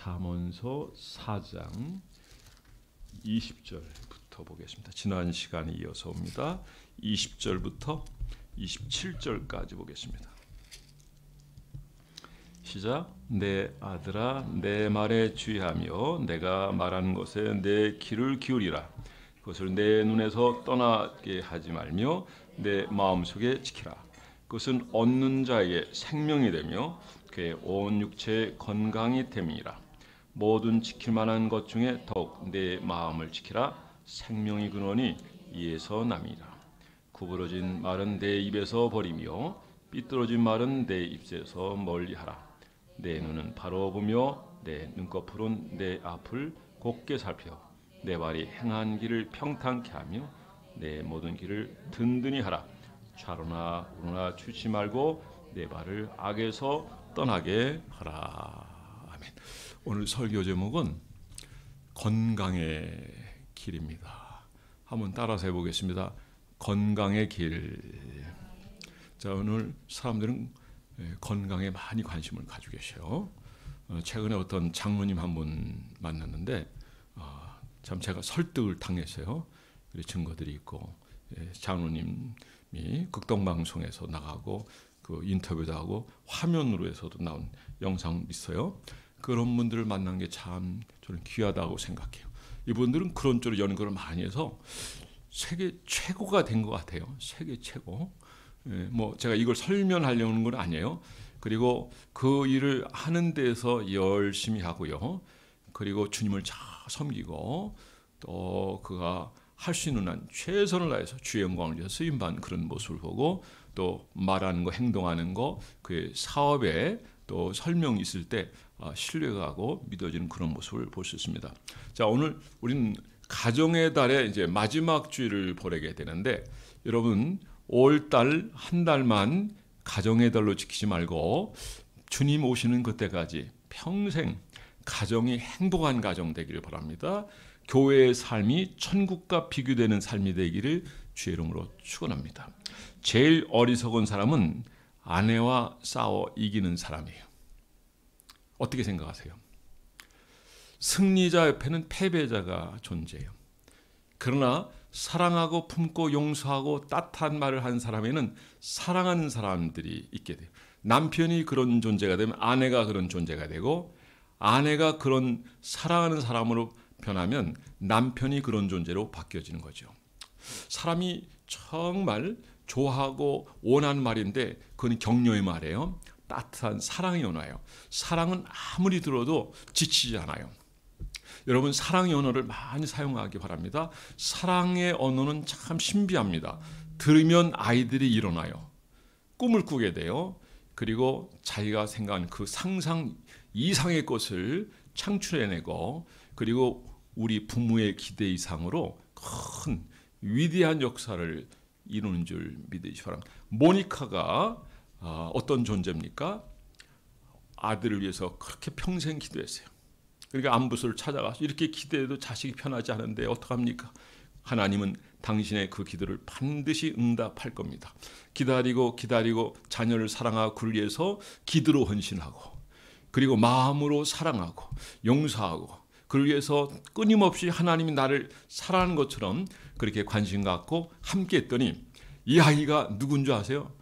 잠언서 4장 20절부터 보겠습니다. 지난 시간에 이어서 옵니다. 20절부터 27절까지 보겠습니다. 시작. 내 아들아, 내 말에 주의하며 내가 말하는 것에 내 귀를 기울이라. 그것을 내 눈에서 떠나게 하지 말며 내 마음속에 지키라. 그것은 얻는 자에게 생명이 되며 그의 온 육체의 건강이 됨이라. 모든 지킬 만한 것 중에 더욱 내 마음을 지키라. 생명이 근원이 이에서 남이라. 구부러진 말은 내 입에서 버리며 삐뚤어진 말은 내 입에서 멀리하라. 내 눈은 바로 보며 내 눈꺼풀은 내 앞을 곱게 살펴 내 발이 행한 길을 평탄케 하며 내 모든 길을 든든히 하라. 좌로나 우로나 추지 말고 내 발을 악에서 떠나게 하라. 아멘. 오늘 설교 제목은 건강의 길입니다. 한번 따라서 해보겠습니다. 건강의 길. 자, 오늘 사람들은 건강에 많이 관심을 가지고 계셔요. 최근에 어떤 장로님 한 분 만났는데 참 제가 설득을 당했어요. 증거들이 있고 장로님이 극동방송에서 나가고 그 인터뷰도 하고 화면으로에서도 나온 영상 있어요. 그런 분들을 만난 게 참 저는 귀하다고 생각해요. 이분들은 그런 쪽으로 연구를 많이 해서 세계 최고가 된 것 같아요. 세계 최고. 뭐 제가 이걸 설명하려는 건 아니에요. 그리고 그 일을 하는 데서 열심히 하고요. 그리고 주님을 잘 섬기고 또 그가 할 수 있는 한 최선을 다해서 주의 영광을 위해서 쓰임받는 그런 모습을 보고 또 말하는 거, 행동하는 거, 그의 사업에 또 설명이 있을 때 신뢰가고 믿어지는 그런 모습을 볼 수 있습니다. 자, 오늘 우리는 가정의 달의 이제 마지막 주일을 보내게 되는데 여러분 5월달 한 달만 가정의 달로 지키지 말고 주님 오시는 그때까지 평생 가정이 행복한 가정 되기를 바랍니다. 교회의 삶이 천국과 비교되는 삶이 되기를 주의 이름으로 축원합니다. 제일 어리석은 사람은 아내와 싸워 이기는 사람이에요. 어떻게 생각하세요? 승리자 옆에는 패배자가 존재해요. 그러나 사랑하고 품고 용서하고 따뜻한 말을 하는 사람에는 사랑하는 사람들이 있게 돼요. 남편이 그런 존재가 되면 아내가 그런 존재가 되고 아내가 그런 사랑하는 사람으로 변하면 남편이 그런 존재로 바뀌어지는 거죠. 사람이 정말 좋아하고 원하는 말인데 그건 격려의 말이에요. 따뜻한 사랑의 언어예요. 사랑은 아무리 들어도 지치지 않아요. 여러분 사랑의 언어를 많이 사용하기 바랍니다. 사랑의 언어는 참 신비합니다. 들으면 아이들이 일어나요. 꿈을 꾸게 돼요. 그리고 자기가 생각한 그 상상 이상의 것을 창출해내고 그리고 우리 부모의 기대 이상으로 큰 위대한 역사를 이루는 줄 믿으시기 바랍니다. 모니카가 어떤 존재입니까? 아들을 위해서 그렇게 평생 기도했어요. 그러니까 안부소를 찾아가서 이렇게 기도해도 자식이 편하지 않은데 어떡합니까? 하나님은 당신의 그 기도를 반드시 응답할 겁니다. 기다리고 자녀를 사랑하고 그를 위해서 기도로 헌신하고 그리고 마음으로 사랑하고 용서하고 그를 위해서 끊임없이 하나님이 나를 사랑하는 것처럼 그렇게 관심 갖고 함께 했더니 이 아이가 누군 줄 아세요?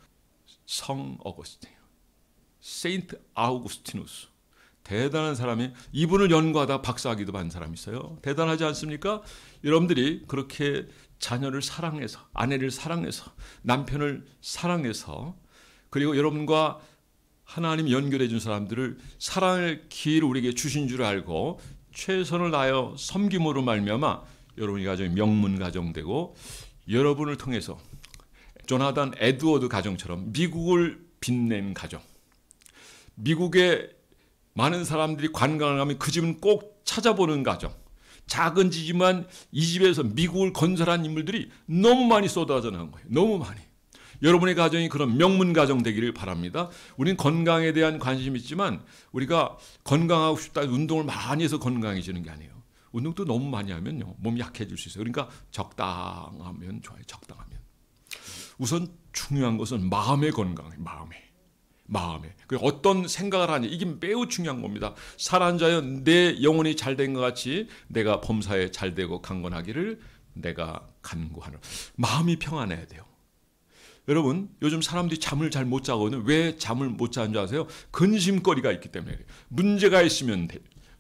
성 어거스틴, 세인트 아우구스티누스. 대단한 사람이 이분을 연구하다 박사학위도 받은 사람이 있어요. 대단하지 않습니까? 여러분들이 그렇게 자녀를 사랑해서 아내를 사랑해서 남편을 사랑해서 그리고 여러분과 하나님 연결해 준 사람들을 사랑의 기회를 우리에게 주신 줄 알고 최선을 다하여 섬김으로 말미암아 여러분의 가정이 명문 가정 되고 여러분을 통해서 조나단 에드워드 가정처럼 미국을 빛낸 가정, 미국의 많은 사람들이 관광을 가면 그 집은 꼭 찾아보는 가정, 작은 집이지만 이 집에서 미국을 건설한 인물들이 너무 많이 쏟아져 나온 거예요. 너무 많이. 여러분의 가정이 그런 명문 가정 되기를 바랍니다. 우리는 건강에 대한 관심이 있지만 우리가 건강하고 싶다 운동을 많이 해서 건강해지는 게 아니에요. 운동도 너무 많이 하면요 몸이 약해질 수 있어요. 그러니까 적당하면 좋아요. 적당하면. 우선 중요한 것은 마음의 건강이에요. 마음에. 그리고 어떤 생각을 하냐, 이게 매우 중요한 겁니다. 살아난 자여 내 영혼이 잘된 것 같이 내가 범사에 잘되고 강건하기를 내가 간구하노라. 마음이 평안해야 돼요. 여러분, 요즘 사람들이 잠을 잘 못 자거든요. 왜 잠을 못 자는 줄 아세요? 근심거리가 있기 때문에. 문제가 있으면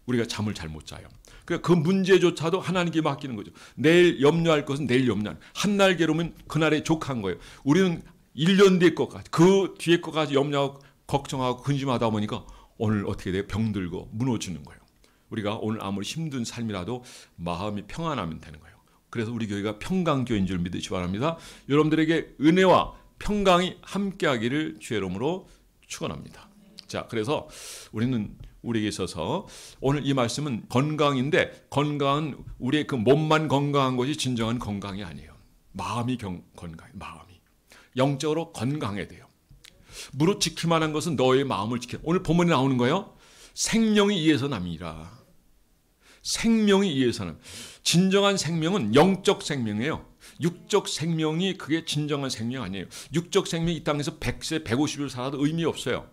우리가 잠을 잘 못 자요. 그러니까 그 문제조차도 하나님께 맡기는 거죠. 내일 염려할 것은 내일 염려하는. 한날 괴로우면 그날에 족한 거예요. 우리는 1년 뒤의 것까지, 그 뒤의 것까지 염려하고 걱정하고 근심하다 보니까 오늘 어떻게 돼요? 병들고 무너지는 거예요. 우리가 오늘 아무리 힘든 삶이라도 마음이 평안하면 되는 거예요. 그래서 우리 교회가 평강교회인 줄 믿으시기 바랍니다. 여러분들에게 은혜와 평강이 함께하기를 주의 이름으로 축원합니다. 자, 그래서 우리에게 있어서 오늘 이 말씀은 건강인데, 건강은 우리의 그 몸만 건강한 것이 진정한 건강이 아니에요. 마음이 건강해요. 마음이 영적으로 건강해야 돼요. 무릇 지키만 한 것은 너의 마음을 지켜. 오늘 본문에 나오는 거예요. 생명이 이에서 남이라. 생명이 이에서 남. 진정한 생명은 영적 생명이에요. 육적 생명이 그게 진정한 생명 아니에요. 육적 생명이 이 땅에서 100세, 150을 살아도 의미 없어요.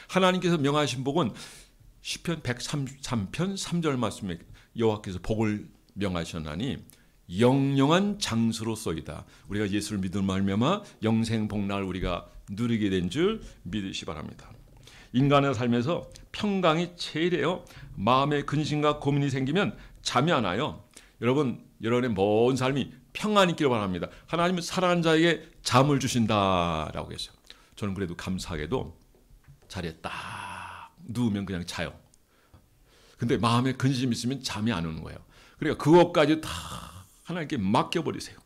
하나님께서 명하신 복은 시편 133편 3절 말씀에 여호와께서 복을 명하셨나니 영영한 장수로서이다. 우리가 예수를 믿음 말미암아 영생 복락을 우리가 누리게 된 줄 믿으시 바랍니다. 인간의 삶에서 평강이 제일이에요. 마음에 근심과 고민이 생기면 잠이 안 와요. 여러분의 먼 삶이 평안이 있기를 바랍니다. 하나님은 살아난 자에게 잠을 주신다라고 했어요. 저는 그래도 감사하게도 자리에 딱 누우면 그냥 자요. 근데 마음에 근심이 있으면 잠이 안 오는 거예요. 그러니까 그것까지 다 하나님께 맡겨버리세요.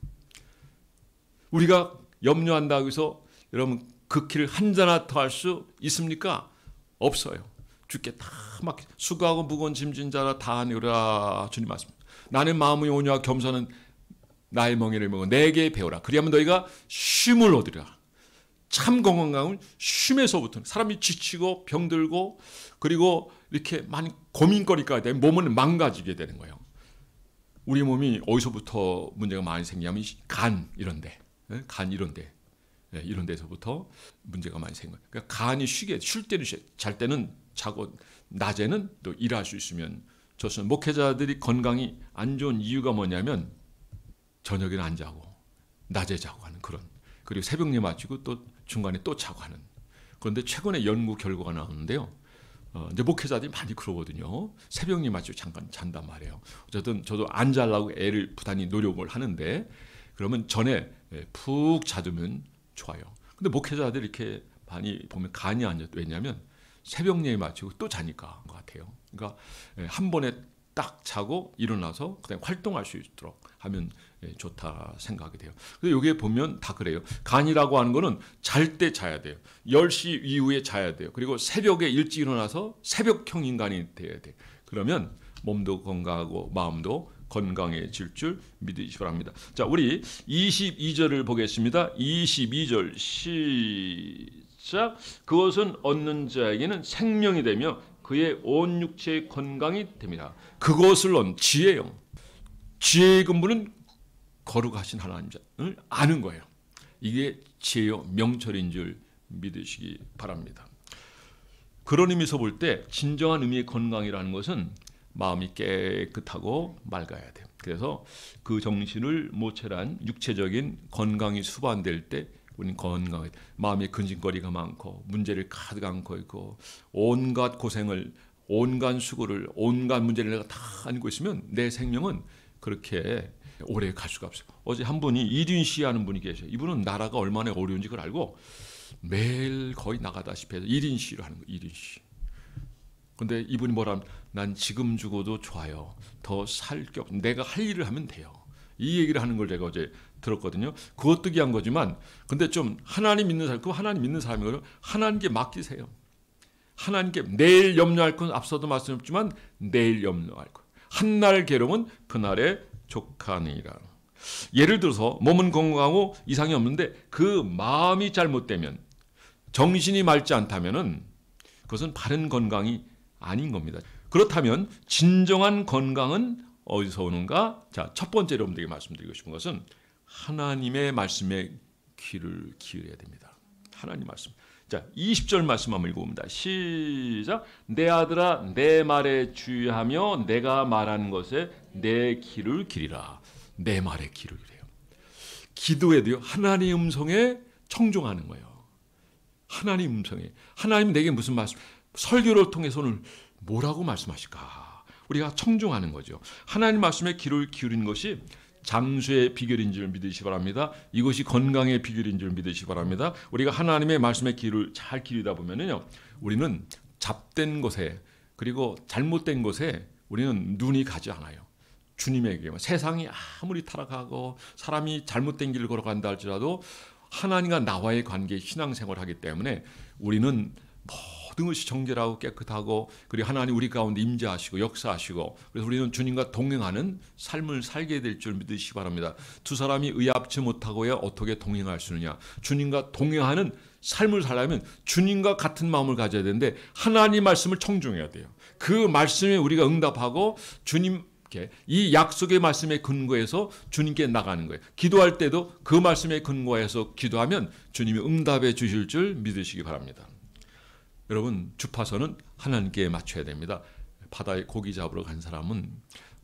우리가 염려한다고 해서 여러분 그 길을 한자나 더 할 수 있습니까? 없어요. 주께 다 맡겨. 수고하고 무거운 짐진 자라 다 안으라. 주님 말씀. 나는 마음이 온유하고 겸손은 나의 멍에를 먹어 내게 배우라. 그리하면 너희가 쉼을 얻으리라. 참 건강함은 쉼에서부터. 사람이 지치고 병들고 그리고 이렇게 많이 고민거리가 되면 몸은 망가지게 되는 거예요. 우리 몸이 어디서부터 문제가 많이 생기냐면 간 이런데, 간 이런데, 이런 데서부터 문제가 많이 생겨요. 그러니까 간이 쉴 때는 잘 때는 자고 낮에는 또 일할 수 있으면 좋습니다. 목회자들이 건강이 안 좋은 이유가 뭐냐면 저녁에는 안 자고 낮에 자고 하는 그런, 그리고 새벽에 마치고 또 중간에 또 자고 하는. 그런데 최근에 연구 결과가 나오는데요. 이제 목회자들이 많이 그러거든요. 새벽에 마치고 잠깐 잔단 말이에요. 어쨌든 저도 안 자려고 애를 부단히 노력을 하는데 그러면 전에 푹 자두면 좋아요. 근데 목회자들이 이렇게 많이 보면 간이 안 좋아요. 왜냐하면 새벽 예에 마치고 또 자니까 것 같아요. 그러니까 한 번에 딱 자고 일어나서 그냥 활동할 수 있도록 하면 좋다 생각이 돼요. 근데 여기에 보면 다 그래요. 간이라고 하는 거는 잘 때 자야 돼요. 10시 이후에 자야 돼요. 그리고 새벽에 일찍 일어나서 새벽형 인간이 돼야 돼요. 그러면 몸도 건강하고 마음도 건강해질 줄 믿으시기 바랍니다. 자, 우리 22절을 보겠습니다. 22절 시작. 그것은 얻는 자에게는 생명이 되며 그의 온 육체의 건강이 됩니다. 그것을 얻는 지혜요. 지혜의 근본은 거룩하신 하나님을 아는 거예요. 이게 지혜요 명철인 줄 믿으시기 바랍니다. 그런 의미에서 볼 때 진정한 의미의 건강이라는 것은 마음이 깨끗하고 맑아야 돼요. 그래서 그 정신을 모체란 육체적인 건강이 수반될 때 우리는 건강해. 마음에 근심거리가 많고 문제를 가득 안고 있고 온갖 고생을, 온갖 수고를, 온갖 문제를 내가 다 안고 있으면 내 생명은 그렇게 오래 갈 수가 없어요. 어제 한 분이 이린 씨 하는 분이 계셔요. 이분은 나라가 얼마나 어려운지 그걸 알고 매일 거의 나가다시피 해서 1인 시위를 하는 거예요. 1인 시. 근데 이분이 뭐라면 난 지금 죽어도 좋아요. 더 살 게 없. 내가 할 일을 하면 돼요. 이 얘기를 하는 걸 제가 어제 들었거든요. 그것도 귀한 거지만 근데 좀 하나님 믿는 사람, 그 하나님 믿는 사람이거든요. 하나님께 맡기세요. 하나님께 내일 염려할 건 앞서도 말씀했지만 내일 염려할 것. 한날 괴로움은 그날에 족하니라. 예를 들어서 몸은 건강하고 이상이 없는데 그 마음이 잘못되면, 정신이 맑지 않다면은 그것은 바른 건강이 아닌 겁니다. 그렇다면 진정한 건강은 어디서 오는가? 자, 첫 번째로 여러분들에게 말씀드리고 싶은 것은 하나님의 말씀에 귀를 기울여야 됩니다. 하나님 말씀. 자, 20절 말씀 한번 읽어봅니다. 시작. 내 아들아 내 말에 주의하며 내가 말하는 것에 내 귀를 기리라. 내 말에 귀를 기래요. 기도에도요 하나님의 음성에 청종하는 거예요. 하나님 음성에. 하나님 내게 무슨 말씀, 설교를 통해서 오늘 뭐라고 말씀하실까? 우리가 청종하는 거죠. 하나님 말씀에 귀를 기울이는 것이 장수의 비결인 줄 믿으시기 바랍니다. 이것이 건강의 비결인 줄 믿으시기 바랍니다. 우리가 하나님의 말씀에 귀를 잘 기울이다 보면은요, 우리는 잡된 것에 그리고 잘못된 것에 우리는 눈이 가지 않아요. 주님에게 세상이 아무리 타락하고 사람이 잘못된 길을 걸어간다 할지라도 하나님과 나와의 관계에 신앙생활을 하기 때문에 우리는 모든 것이 정결하고 깨끗하고 그리고 하나님 우리 가운데 임재하시고 역사하시고 그래서 우리는 주님과 동행하는 삶을 살게 될 줄 믿으시기 바랍니다. 두 사람이 의합치 못하고야 어떻게 동행할 수 있느냐. 주님과 동행하는 삶을 살려면 주님과 같은 마음을 가져야 되는데 하나님 말씀을 청중해야 돼요. 그 말씀에 우리가 응답하고 주님께 이 약속의 말씀에 근거해서 주님께 나가는 거예요. 기도할 때도 그 말씀에 근거해서 기도하면 주님이 응답해 주실 줄 믿으시기 바랍니다. 여러분, 주파수는 하나님께 맞춰야 됩니다. 바다에 고기 잡으러 간 사람은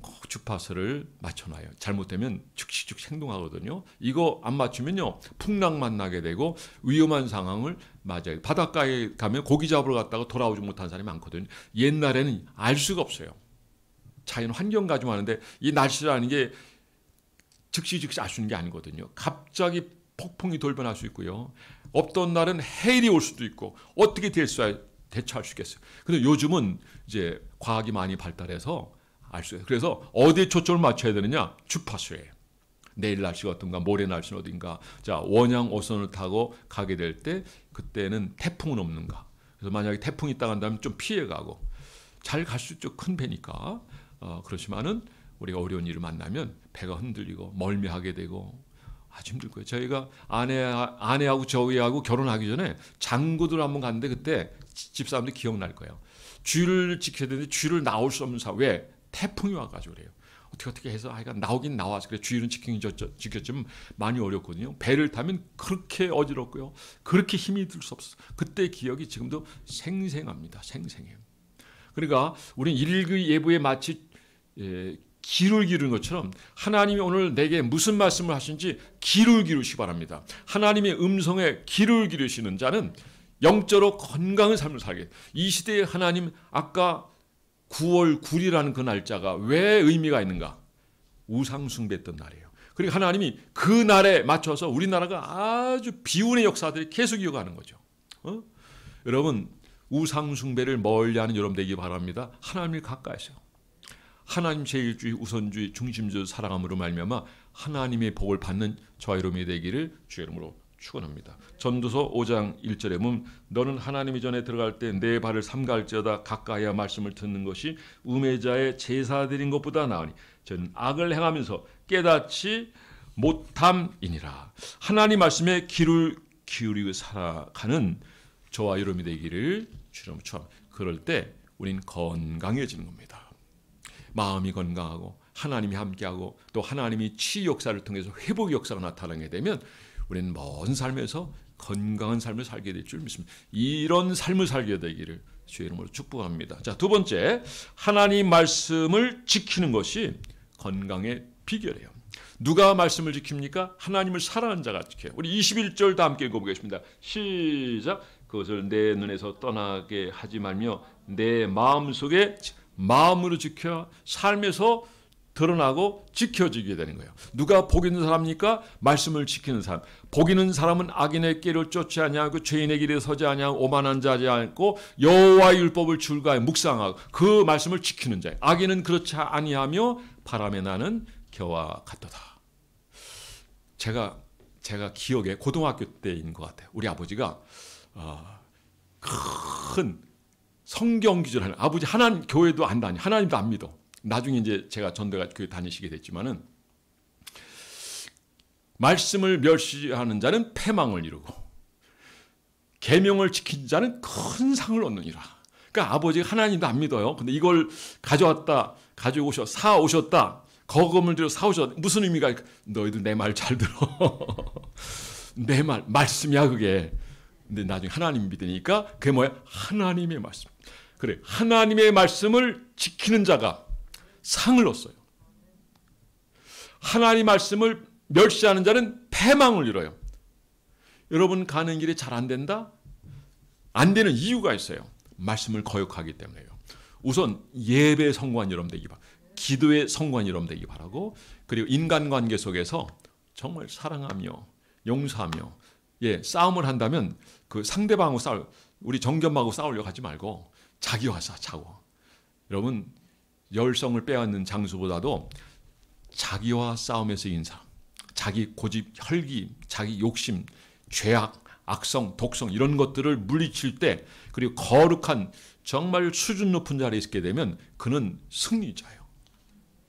꼭 주파수를 맞춰놔요. 잘못되면 즉시 행동하거든요. 이거 안 맞추면요 풍랑 만나게 되고 위험한 상황을 맞아요. 바닷가에 가면 고기 잡으러 갔다가 돌아오지 못한 사람이 많거든요. 옛날에는 알 수가 없어요. 자연 환경 가지고 하는데 이 날씨라는 게 즉시 알 수 있는 게 아니거든요. 갑자기 폭풍이 돌변할 수 있고요. 없던 날은 해일이 올 수도 있고 어떻게 대처할 수 있겠어요. 근데 요즘은 이제 과학이 많이 발달해서 알 수 있어요. 그래서 어디에 초점을 맞춰야 되느냐? 주파수에. 내일 날씨가 어떤가, 모레 날씨는 어딘가. 자, 원양 어선을 타고 가게 될 때 그때는 태풍은 없는가. 그래서 만약에 태풍이 있다 간다면 좀 피해가고 잘 갈 수 있죠. 큰 배니까. 그렇지만은 우리가 어려운 일을 만나면 배가 흔들리고 멀미하게 되고 아주 힘들 거예요. 저희가 아내하고 저희하고 결혼하기 전에 장구들 한번 갔는데 그때 집사람들이 기억날 거예요. 쥐를 지켜야 되는데 쥐를 나올 수 없는 상황. 왜? 태풍이 와가지고 그래요. 어떻게 해서 아이가 나오긴 나와서 그래. 쥐는 지켰지만 많이 어렵거든요. 배를 타면 그렇게 어지럽고요. 그렇게 힘이 들 수 없어요. 그때 기억이 지금도 생생합니다. 생생해요. 그러니까 우리는 일기예보에 마치 귀를 기르는 것처럼 하나님이 오늘 내게 무슨 말씀을 하신지 귀를 기르시기 바랍니다. 하나님의 음성에 귀를 기르시는 자는 영적으로 건강한 삶을 살게. 이 시대에 하나님 아까 9월 9일이라는 그 날짜가 왜 의미가 있는가? 우상 숭배했던 날이에요. 그리고 하나님이 그 날에 맞춰서 우리나라가 아주 비운의 역사들이 계속 이어가는 거죠. 여러분, 우상 숭배를 멀리하는 여러분 되기 바랍니다. 하나님을 가까이서 하나님 제일주의, 우선주의, 중심주의 사랑함으로 말미암아 하나님의 복을 받는 저와 여러분이 되기를 주의 이름으로 축원합니다. 전도서 5장 1절에 보면 너는 하나님이 전에 들어갈 때 내 발을 삼갈지어다 가까이야 말씀을 듣는 것이 우매자의 제사 드린 것보다 나으니 저는 악을 행하면서 깨닫지 못함이니라. 하나님 말씀에 귀를 기울이고 살아가는 저와 여러분이 되기를 주님 축원합니다. 그럴 때 우린 건강해지는 겁니다. 마음이 건강하고 하나님이 함께하고 또 하나님이 치유 역사를 통해서 회복 역사가 나타나게 되면 우리는 먼 삶에서 건강한 삶을 살게 될 줄 믿습니다. 이런 삶을 살게 되기를 주의 이름으로 축복합니다. 자, 두 번째, 하나님 말씀을 지키는 것이 건강의 비결이에요. 누가 말씀을 지킵니까? 하나님을 사랑하는 자가 지켜요. 우리 21절 다 함께 읽어보겠습니다. 시작. 그것을 내 눈에서 떠나게 하지 말며 내 마음속에 마음으로 지켜 삶에서 드러나고 지켜지게 되는 거예요. 누가 복 있는 사람입니까? 말씀을 지키는 사람. 복 있는 사람은 악인의 길을 쫓지 아니하고 죄인의 길에 서지 아니하고 오만한 자 하지 않고 여호와의 율법을 줄가에 묵상하고 그 말씀을 지키는 자예요. 악인은 그렇지 아니하며 바람에 나는 겨와 같도다. 제가 기억에 고등학교 때인 것 같아요. 우리 아버지가 큰 성경 기술하는 아버지 하나님 교회도 안 다니 하나님도 안 믿어. 나중에 이제 제가 전도가 교회 다니시게 됐지만은 말씀을 멸시하는 자는 패망을 이루고 계명을 지킨 자는 큰 상을 얻느니라. 그러니까 아버지가 하나님도 안 믿어요. 근데 이걸 가져왔다, 가지고 사 오셨다, 거금을 들여 사 오셨다. 무슨 의미가? 너희들 내 말 잘 들어. 내 말 말씀이야 그게. 근데 나중에 하나님 믿으니까 그게 뭐야? 하나님의 말씀. 그래, 하나님의 말씀을 지키는 자가 상을 얻어요. 하나님 말씀을 멸시하는 자는 패망을 이뤄요. 여러분 가는 길이 잘 안 된다? 안 되는 이유가 있어요. 말씀을 거역하기 때문에요. 우선 예배 성관 여러분 되기 바라고, 기도의 성관 여러분 되기 바라고, 그리고 인간관계 속에서 정말 사랑하며 용서하며 싸움을 한다면 그 상대방하고 우리 정견하고 싸우려고 하지 말고 자기와 싸워. 여러분 열성을 빼앗는 장수보다도 자기와 싸움에서 이긴 사람, 자기 고집, 혈기, 자기 욕심, 죄악, 악성, 독성 이런 것들을 물리칠 때, 그리고 거룩한 정말 수준 높은 자리에 있게 되면 그는 승리자예요.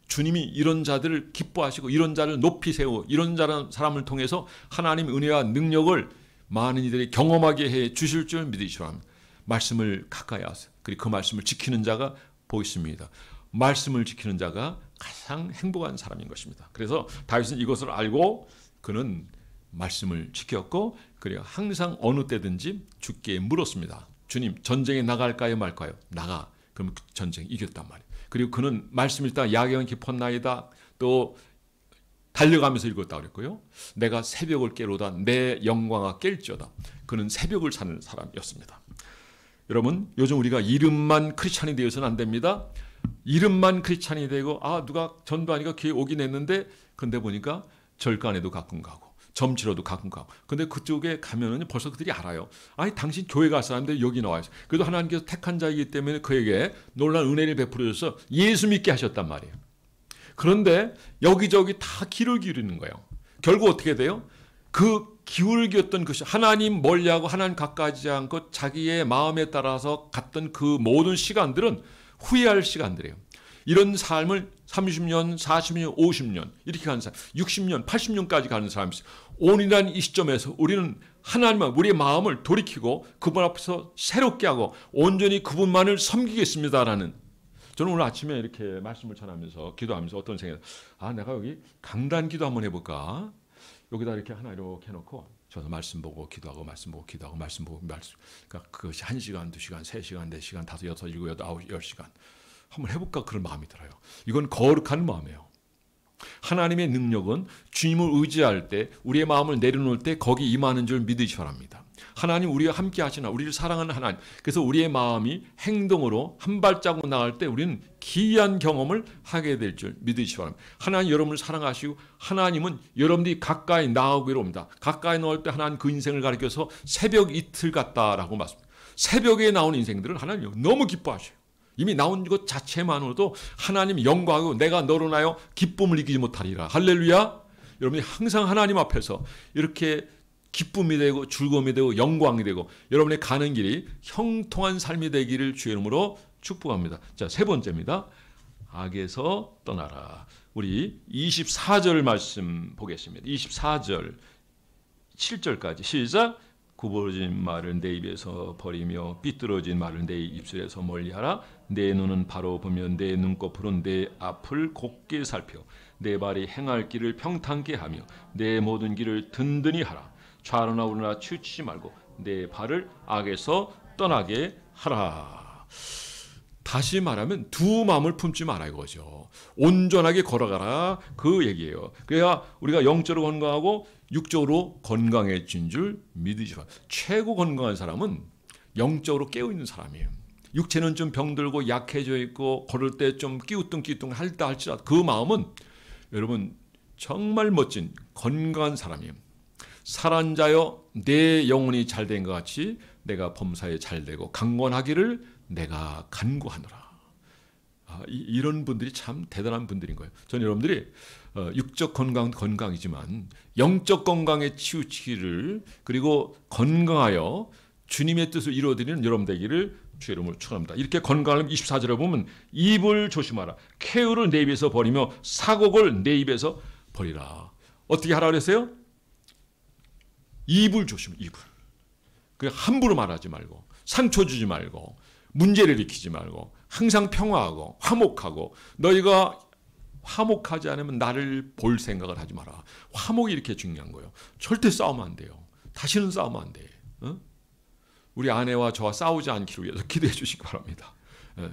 주님이 이런 자들을 기뻐하시고 이런 자를 높이 세우고 이런 사람을 통해서 하나님 은혜와 능력을 많은 이들이 경험하게 해 주실 줄 믿으시라 합니다. 말씀을 가까이 하세요. 그리고 그 말씀을 지키는 자가 보이십니다. 말씀을 지키는 자가 가장 행복한 사람인 것입니다. 그래서 다윗은 이것을 알고 그는 말씀을 지켰고, 그리고 항상 어느 때든지 주께 물었습니다. 주님, 전쟁에 나갈까요 말까요? 나가. 그럼 전쟁 이겼단 말이에요. 그리고 그는 말씀 읽다 야경은 깊었나이다. 또 달려가면서 읽었다고 그랬고요. 내가 새벽을 깨로다. 내 영광아 깰지어다. 그는 새벽을 사는 사람이었습니다. 여러분, 요즘 우리가 이름만 크리스찬이 되어서는 안 됩니다. 이름만 크리스찬이 되고 누가 전도하니까 교회 오긴 했는데, 근데 보니까 절간에도 가끔 가고 점치러도 가끔 가고. 근데 그쪽에 가면은 벌써 그들이 알아요. 당신 교회 갈 사람인데 여기 나와 있어. 그래도 하나님께서 택한 자이기 때문에 그에게 놀라운 은혜를 베풀어 줘서 예수 믿게 하셨단 말이에요. 그런데 여기저기 다 귀를 기울이는 거예요. 결국 어떻게 돼요? 그 기울였던 것이 하나님 멀리하고 하나님 가까이지 않고 자기의 마음에 따라서 갔던 그 모든 시간들은 후회할 시간들이에요. 이런 삶을 30년, 40년, 50년 이렇게 가는 사람, 60년, 80년까지 가는 사람이 있어요. 오늘이라는 이 시점에서 우리는 하나님만 우리의 마음을 돌이키고 그분 앞에서 새롭게 하고 온전히 그분만을 섬기겠습니다라는, 저는 오늘 아침에 이렇게 말씀을 전하면서 기도하면서 어떤 생각이, 내가 여기 강단 기도 한번 해볼까? 여기다 이렇게 하나 이렇게 해놓고 저도 말씀 보고 기도하고 말씀 보고 기도하고 말씀 보고 말씀, 그러니까 그것이 1시간, 2시간, 3시간, 4시간, 5, 6, 7, 8, 9, 10시간 한번 해볼까 그런 마음이 들어요. 이건 거룩한 마음이에요. 하나님의 능력은 주님을 의지할 때, 우리의 마음을 내려놓을 때 거기 임하는 줄 믿으시 바랍니다. 하나님 우리와 함께 하시나, 우리를 사랑하는 하나님. 그래서 우리의 마음이 행동으로 한 발자국 나갈 때 우리는 기이한 경험을 하게 될 줄 믿으시 바랍니다. 하나님 여러분을 사랑하시고 하나님은 여러분들이 가까이 나오기로 합니다. 가까이 나올 때 하나님 그 인생을 가리켜서 새벽 이틀 같다라고 말씀합니다. 새벽에 나오는 인생들은 하나님 너무 기뻐하셔요. 이미 나온 것 자체만으로도 하나님 영광하고 내가 너로 나여 기쁨을 이기지 못하리라. 할렐루야. 여러분이 항상 하나님 앞에서 이렇게 기쁨이 되고 즐거움이 되고 영광이 되고 여러분의 가는 길이 형통한 삶이 되기를 주의 이름으로 축복합니다. 자, 세 번째입니다. 악에서 떠나라. 우리 24절 말씀 보겠습니다. 24절 7절까지 시작. 구부러진 말을 내 입에서 버리며 삐뚤어진 말을 내 입술에서 멀리하라. 내 눈은 바로 보며 내 눈꺼풀은 내 앞을 곱게 살펴 내 발이 행할 길을 평탄케 하며 내 모든 길을 든든히 하라. 좌로나 우로나 치우치지 말고 내 발을 악에서 떠나게 하라. 다시 말하면 두 마음을 품지 마라 이거죠. 온전하게 걸어가라 그 얘기예요. 그래야 우리가 영적으로 건강하고 육적으로 건강해진 줄 믿으시라. 최고 건강한 사람은 영적으로 깨어있는 사람이에요. 육체는 좀 병들고 약해져 있고 걸을 때 좀 끼우뚱끼우뚱 할다 할지라도 그 마음은 여러분 정말 멋진 건강한 사람이에요. 살한 자여 내 영혼이 잘된 것 같이 내가 범사에 잘되고 강건하기를 내가 간구하노라. 이런 분들이 참 대단한 분들인 거예요. 저는 여러분들이 육적 건강은 건강이지만 영적 건강에 치우치기를 그리고 건강하여 주님의 뜻을 이루어드리는 여러분 되기를 주의 이름으로 축원합니다. 이렇게 건강을 24절에 보면 입을 조심하라. 쾌유를 내 입에서 버리며 사곡을 내 입에서 버리라. 어떻게 하라 그랬어요? 입을 조심해. 입을. 그냥 함부로 말하지 말고 상처 주지 말고 문제를 일으키지 말고 항상 평화하고 화목하고 너희가 화목하지 않으면 나를 볼 생각을 하지 마라. 화목이 이렇게 중요한 거예요. 절대 싸우면 안 돼요. 다시는 싸우면 안 돼. 우리 아내와 저와 싸우지 않기를 위해서 기도해 주시기 바랍니다.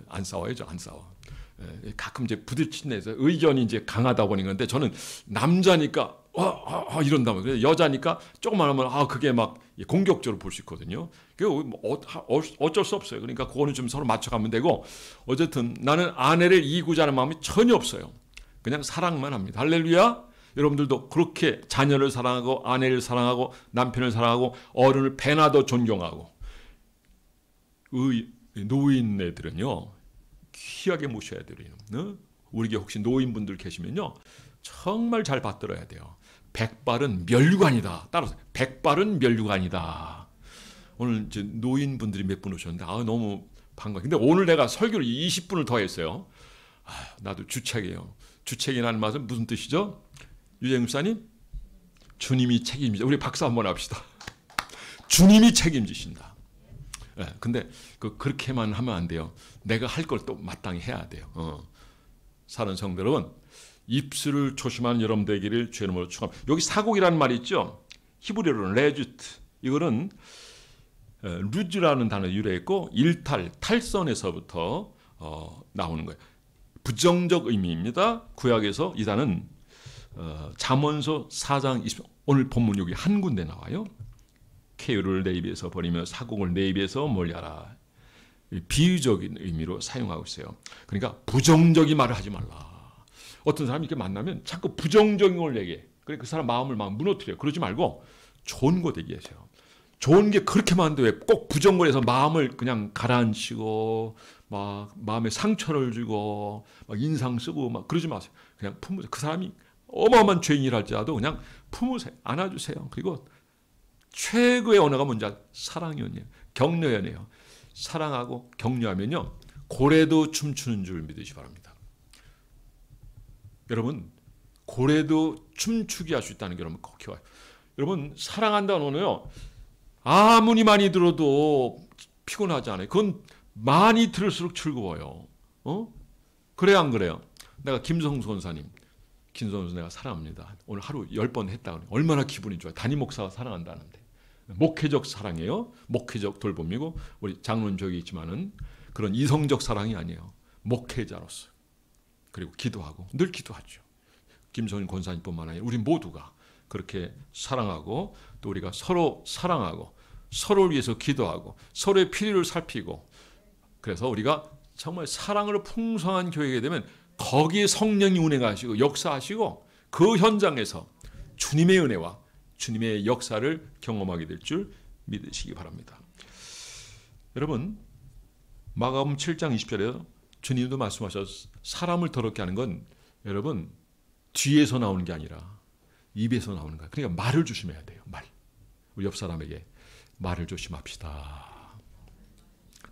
안 싸워야죠, 안 싸워. 가끔 이제 부딪힌데서 의견이 이제 강하다 보니 그런데 저는 남자니까 이런다면 그래서 여자니까 조금만 하면 그게 막 공격적으로 볼 수 있거든요. 어쩔 수 없어요. 그러니까 그거는 좀 서로 맞춰가면 되고 어쨌든 나는 아내를 이기고자 하는 마음이 전혀 없어요. 그냥 사랑만 합니다. 할렐루야. 여러분들도 그렇게 자녀를 사랑하고 아내를 사랑하고 남편을 사랑하고 어른을 배나 더 존경하고 노인네들은요 귀하게 모셔야 돼요. 우리 게 혹시 노인분들 계시면요 정말 잘 받들어야 돼요. 백발은 면류관이다. 따라서 백발은 면류관이다. 오늘 이제 노인분들이 몇 분 오셨는데 너무 반가워요. 근데 오늘 내가 설교를 20분을 더 했어요. 나도 주책이에요. 주책이라는 말은 무슨 뜻이죠? 유재영 목사님, 주님이 책임지다. 우리 박수 한번 합시다. 주님이 책임지신다. 근데 그렇게만 하면 안 돼요. 내가 할 걸 또 마땅히 해야 돼요. 사는 성도 여러분, 입술을 조심하는 여러분 되기를 주의 이름으로 축원합니다. 여기 사곡이라는 말이 있죠. 히브리어로는 레주트. 이거는 루즈라는 단어 유래했고 탈선에서부터 나오는 거예요. 부정적 의미입니다. 구약에서 이 단어는 잠언서 4장 20, 오늘 본문 여기 한 군데 나와요. 케유를 내 입에서 버리며 사곡을 내 입에서 멀리하라. 비유적인 의미로 사용하고 있어요. 그러니까 부정적인 말을 하지 말라. 어떤 사람이 이렇게 만나면 자꾸 부정적인 걸 얘기해. 그래 그 사람 마음을 막 무너뜨려. 그러지 말고 좋은 거 얘기하세요. 좋은 게 그렇게 많은데 왜 꼭 부정거려서 마음을 그냥 가라앉히고 막 마음에 상처를 주고 막 인상 쓰고 막 그러지 마세요. 그냥 품으세요. 그 사람이 어마어마한 죄인이랄지라도 그냥 품으세요. 안아주세요. 그리고 최고의 언어가 뭔지 사랑이요. 격려연이에요. 사랑하고 격려하면요. 고래도 춤추는 줄 믿으시기 바랍니다. 여러분 고래도 춤추게 할 수 있다는 게 여러분 꼭 기억해요. 여러분 사랑한다는 언어요. 아무리 많이 들어도 피곤하지 않아요. 그건 많이 들을수록 즐거워요. 그래요 안 그래요? 내가 김성수 권사님 김성수 내가 사랑합니다. 오늘 하루 10번 했다. 얼마나 기분이 좋아요. 담임 목사가 사랑한다는데. 목회적 사랑이에요. 목회적 돌봄이고 우리 장로님 저기 있지만은 그런 이성적 사랑이 아니에요. 목회자로서. 그리고 기도하고 늘 기도하죠. 김성인 권사님뿐만 아니라 우리 모두가 그렇게 사랑하고 또 우리가 서로 사랑하고 서로를 위해서 기도하고 서로의 필요를 살피고 그래서 우리가 정말 사랑으로 풍성한 교회가 되면 거기에 성령이 운행하시고 역사하시고 그 현장에서 주님의 은혜와 주님의 역사를 경험하게 될 줄 믿으시기 바랍니다. 여러분 마가복음 7장 20절에 주님도 말씀하셨 사람을 더럽게 하는 건 여러분 뒤에서 나오는 게 아니라 입에서 나오는 거예요. 그러니까 말을 조심해야 돼요. 말. 우리 옆 사람에게 말을 조심합시다.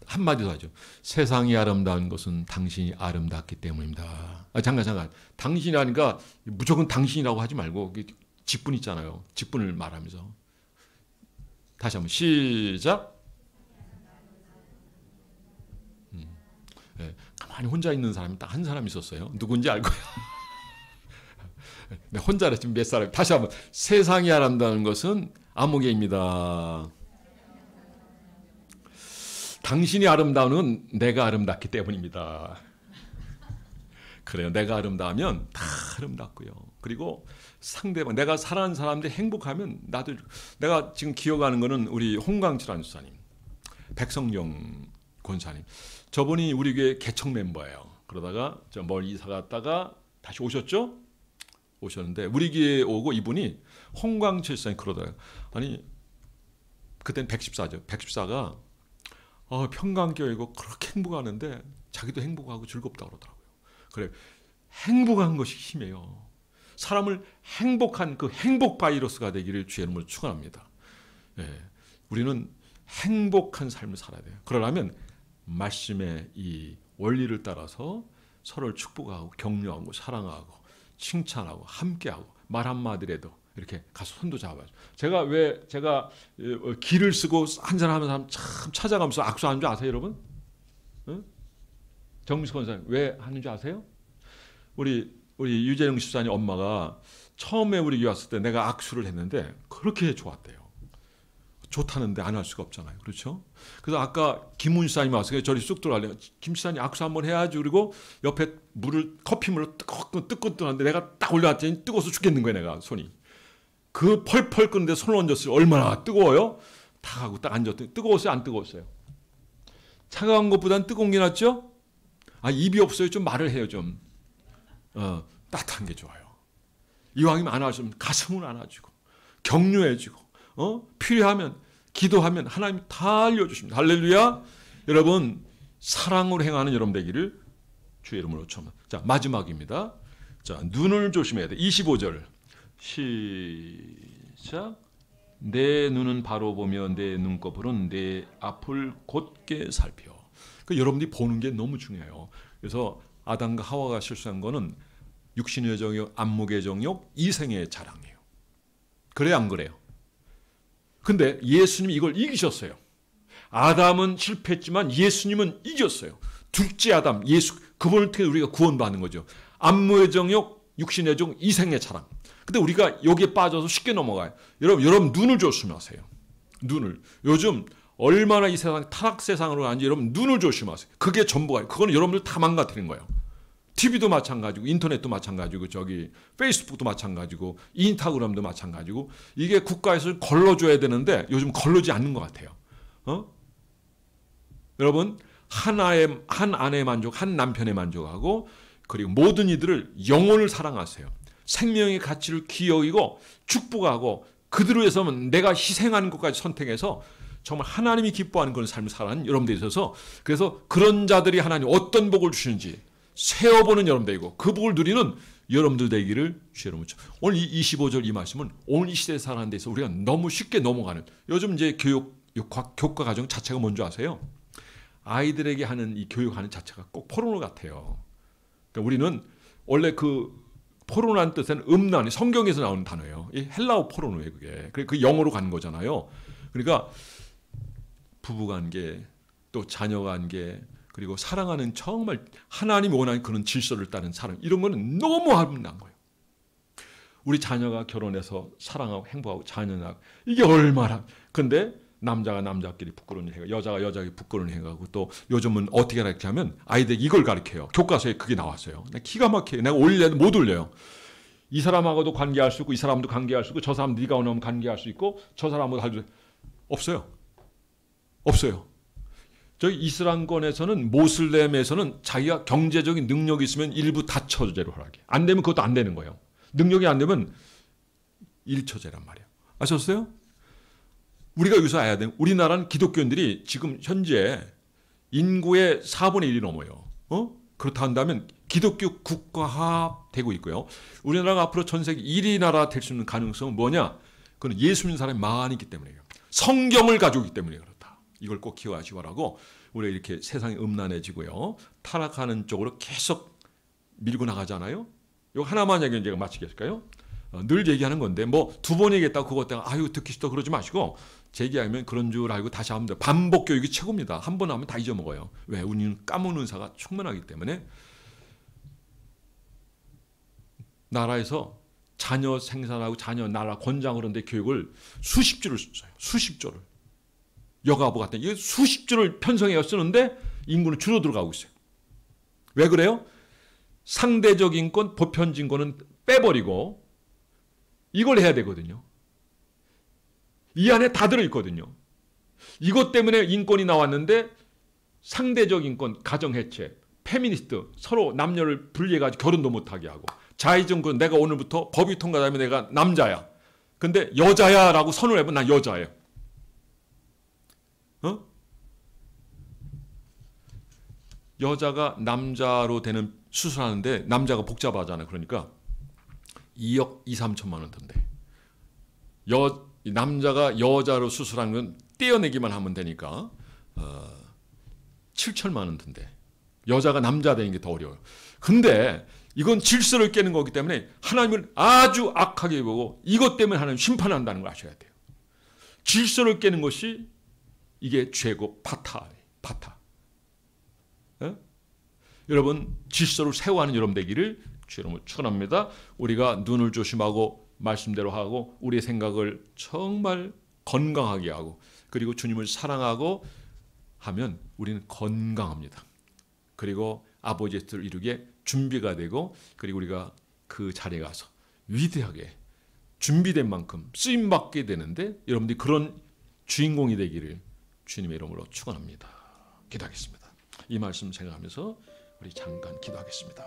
한마디 더 하죠. 세상이 아름다운 것은 당신이 아름답기 때문입니다. 잠깐. 당신이 하니까 무조건 당신이라고 하지 말고 직분 있잖아요. 직분을 말하면서. 다시 한번 시작. 네, 가만히 혼자 있는 사람이 딱 한 사람 있었어요. 누군지 알 거예요. 네, 혼자라 지금 몇 사람. 다시 한번. 세상이 아름다운 것은 아무개입니다. 당신이 아름다운 건 내가 아름답기 때문입니다. 그래요. 내가 아름다우면 다 아름답고요. 그리고 상대방 내가 사랑하는 사람들이 행복하면 나도 내가 지금 기억하는 거는 우리 홍광철 안수사님, 백성영 권사님. 저분이 우리 교회 개척 멤버예요. 그러다가 저 멀리 이사 갔다가 다시 오셨죠? 오셨는데 우리 교회에 오고 이분이 홍광철 사님 그러더라고요. 아니 그때는 114죠. 114가 평강교회고 그렇게 행복하는데 자기도 행복하고 즐겁다고 그러더라고요. 그래 행복한 것이 힘이에요. 사람을 행복한 그 행복 바이러스가 되기를 주의 이름으로 축원합니다. 예, 우리는 행복한 삶을 살아야 돼요. 그러려면 말씀의 이 원리를 따라서 서로를 축복하고 격려하고 사랑하고 칭찬하고 함께하고 말 한마디라도 이렇게 가서 손도 잡아요. 제가 길을 쓰고 한잔하는 사람 참 찾아가면서 악수하는 줄 아세요, 여러분? 응? 정미숙 권사님 왜 하는 줄 아세요? 우리 유재영 집사님 엄마가 처음에 우리 교회 왔을 때 내가 악수를 했는데 그렇게 좋았대요. 좋다는데 안 할 수가 없잖아요. 그렇죠? 그래서 아까 김문사님이 와서 저리 쑥 들어가려고 김치사님 악수 한번 해야지. 그리고 옆에 커피물을 뜨끈뜨끈한데 내가 딱 올려놨더니 뜨거워서 죽겠는 거예요. 내가 손이. 그 펄펄 끓는데 손을 얹었어요. 얼마나 뜨거워요? 다 하고 딱 앉았더니 뜨거웠어요? 안 뜨거웠어요? 차가운 것보단 뜨거운 게 낫죠? 입이 없어요. 좀 말을 해요. 좀. 따뜻한 게 좋아요. 이왕이면 안아주면 가슴을 안아주고 격려해주고 필요하면 기도하면 하나님이 다 알려주십니다. 할렐루야. 여러분 사랑으로 행하는 여러분 되기를 주의 이름으로 축원합니다. 자, 마지막입니다. 자, 눈을 조심해야 돼. 25절 시작. 내 눈은 바로 보며 내 눈꺼풀은 내 앞을 곧게 살펴. 여러분들이 보는 게 너무 중요해요. 그래서 아담과 하와가 실수한 거는 육신의 정욕, 안목의 정욕, 이생의 자랑이에요. 그래요, 안 그래요? 근데 예수님이 이걸 이기셨어요. 아담은 실패했지만 예수님은 이겼어요. 둘째 아담, 예수, 그분을 통해 우리가 구원받는 거죠. 안목의 정욕, 육신의 정욕, 이생의 자랑. 근데 우리가 여기에 빠져서 쉽게 넘어가요. 여러분 눈을 조심하세요. 눈을. 요즘 얼마나 이 세상 타락 세상으로 가는지 여러분 눈을 조심하세요. 그게 전부가. 그거는 여러분들 다 망가뜨리는 거예요. TV도 마찬가지고 인터넷도 마찬가지고 저기 페이스북도 마찬가지고 인스타그램도 마찬가지고 이게 국가에서 걸러줘야 되는데 요즘 걸러지 않는 것 같아요. 여러분 한 아내의 만족, 한 남편의 만족하고 그리고 모든 이들을 영혼을 사랑하세요. 생명의 가치를 기여이고 축복하고 그들을 위해서는 내가 희생하는 것까지 선택해서 정말 하나님이 기뻐하는 그런 삶을 살아가는 여러분들이 있어서 그래서 그런 자들이 하나님 어떤 복을 주시는지 세어보는 여러분들이고 그 복을 누리는 여러분들 되기를 주의 이름으로 축원합니다. 오늘 이 25절 이 말씀은 오늘 이 시대에 살아가는 데서 우리가 너무 쉽게 넘어가는 요즘 이제 교과 과정 자체가 뭔지 아세요? 아이들에게 하는 이 교육하는 자체가 꼭 포르노 같아요. 그러니까 우리는 원래 그 포르노라는 뜻은 음란이 성경에서 나오는 단어예요. 이 헬라어 포르노예요, 그게. 그 영어로 가는 거잖아요. 그러니까 부부관계, 또 자녀관계, 그리고 사랑하는 정말 하나님이 원하는 그런 질서를 따른 사랑, 이런 거는 너무 아름다운 거예요. 우리 자녀가 결혼해서 사랑하고 행복하고 자녀 낳고 이게 얼마나. 근데 남자가 남자끼리 부끄러운 일 해가고 여자가 여자끼리 부끄러운 일 해가고 또 요즘은 어떻게 가르치냐면 아이들 이걸 가르쳐요. 교과서에 그게 나왔어요. 기가 막혀요. 내가 올려도 못 올려요. 이 사람하고도 관계할 수 있고 이 사람도 관계할 수 있고 저 사람 네가 오면 관계할 수 있고 저 사람하고도 할 수 없어요. 없어요. 저희 이슬람권에서는 모슬렘에서는 자기가 경제적인 능력이 있으면 일부 다처제로 허락해. 안 되면 그것도 안 되는 거예요. 능력이 안 되면 일처제란 말이에요. 아셨어요? 우리가 여기서 알아야 돼요. 우리나라는 기독교인들이 지금 현재 인구의 4분의 1이 넘어요. 그렇다 한다면 기독교 국가화되고 있고요. 우리나라가 앞으로 전 세계 1위 나라 될 수 있는 가능성은 뭐냐? 그건 예수 믿는 사람이 많이 있기 때문이에요. 성경을 가지고 있기 때문에 그렇다. 이걸 꼭 기억하시기 바라고 우리가 이렇게 세상이 음란해지고요. 타락하는 쪽으로 계속 밀고 나가잖아요. 이거 하나만 얘기는 제가 마치겠을까요? 늘 얘기하는 건데 뭐 두 번 얘기했다고 그것 때문에 아유 듣기 싫다 그러지 마시고 제 얘기하면 그런 줄 알고 다시 하면 돼요. 반복 교육이 최고입니다. 한 번 하면 다 잊어먹어요. 왜? 우리는 까먹는 사가 충분하기 때문에 나라에서 자녀 생산하고 자녀 나라 권장하는데 교육을 수십 조를 써요. 수십 조를. 여가부 같은 이게 수십 조를 편성해서 쓰는데 인구는 줄어들어가고 있어요. 왜 그래요? 상대적 인권, 보편 인권은 빼버리고 이걸 해야 되거든요. 이 안에 다 들어있거든요. 이것 때문에 인권이 나왔는데 상대적 인권, 가정해체, 페미니스트, 서로 남녀를 분리해가지고 결혼도 못하게 하고 자의정권 내가 오늘부터 법이 통과되면 내가 남자야. 근데 여자야 라고 선을 해보면 난 여자예요. 여자가 남자로 되는 수술하는데 남자가 복잡하잖아요. 그러니까 2억 2, 3천만 원 든대. 남자가 여자로 수술하는 건 떼어내기만 하면 되니까 7천만 원 든대. 여자가 남자 되는 게 더 어려워요. 근데 이건 질서를 깨는 거기 때문에 하나님을 아주 악하게 보고 이것 때문에 하나님 심판한다는 걸 아셔야 돼요. 질서를 깨는 것이 이게 죄고 파타예요. 파타. 여러분 질서를 세워가는 여러분 되기를 주님으로 축원합니다. 우리가 눈을 조심하고 말씀대로 하고 우리의 생각을 정말 건강하게 하고 그리고 주님을 사랑하고 하면 우리는 건강합니다. 그리고 아버지의 뜻을 이루게 준비가 되고 그리고 우리가 그 자리에 가서 위대하게 준비된 만큼 쓰임받게 되는데 여러분들이 그런 주인공이 되기를 주님의 이름으로 축원합니다. 기도하겠습니다. 이 말씀 생각하면서 우리 잠깐 기도하겠습니다.